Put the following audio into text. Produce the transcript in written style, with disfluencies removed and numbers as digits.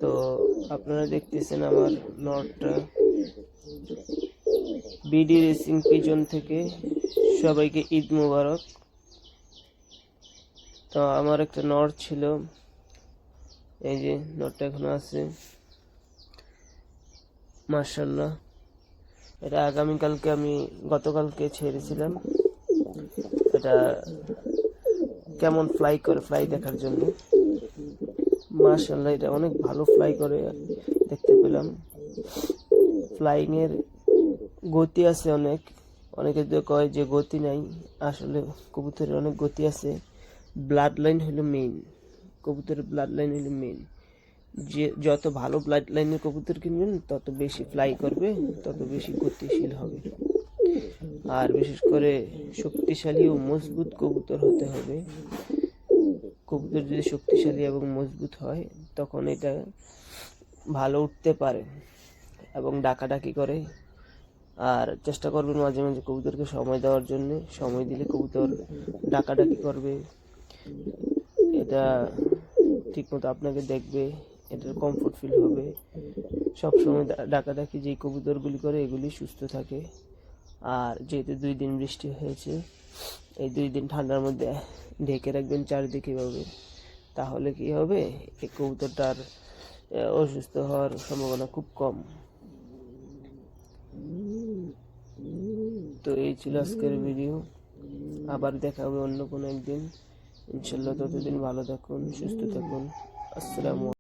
তো আপনারা দেখতেছেন আমার নটটা। বিডি রেসিং পিজন থেকে সবাইকে ঈদ মোবারক। তো আমার একটা নট ছিল, এই যে নটটা এখনো আছে, মাশাআল্লাহ। এটা আগামীকালকে আমি গতকালকে ছেড়েছিলাম। এটা কেমন ফ্লাই করে ফ্লাই দেখার জন্য। মাশাআল্লাহ, এটা অনেক ভালো ফ্লাই করে দেখতে পেলাম। ফ্লাইং এর গতি আছে অনেক। অনেকে তো কয় যে গতি নাই, আসলে কবুতরের অনেক গতি আছে। ব্লাড লাইন হলো মেইন, কবুতরের ব্লাড লাইন হলো মেইন। যে যত ভালো ব্লাড লাইনের কবুতর কিনবেন তত বেশি ফ্লাই করবে, তত বেশি গতিশীল হবে। আর বিশেষ করে শক্তিশালী ও মজবুত কবুতর হতে হবে। কবুতর যদি শক্তিশালী এবং মজবুত হয় তখন এটা ভালো উঠতে পারে এবং ডাকাডাকি করে। আর চেষ্টা করবেন মাঝে মাঝে কবুতরকে সময় দেওয়ার জন্য। সময় দিলে কবুতর ডাকাডাকি করবে, এটা ঠিকমতো আপনাকে দেখবে, এটার কমফোর্ট ফিল হবে। সবসময় ডাকাডাকি যেই কবুতরগুলি করে এগুলি সুস্থ থাকে। আর যেহেতু 2 দিন বৃষ্টি হয়েছে, এই 2 দিন ঠান্ডার মধ্যে ঢেকে রাখবেন চারিদিকে এভাবে, তাহলে কি হবে, এই কবুতরটার অসুস্থ হওয়ার সম্ভাবনা খুব কম। তো এই ছিল আজকের ভিডিও। আবার দেখা হবে অন্য কোনো একদিন ইনশাল্লাহ। ততদিন ভালো থাকুন, সুস্থ থাকুন। আসসালামু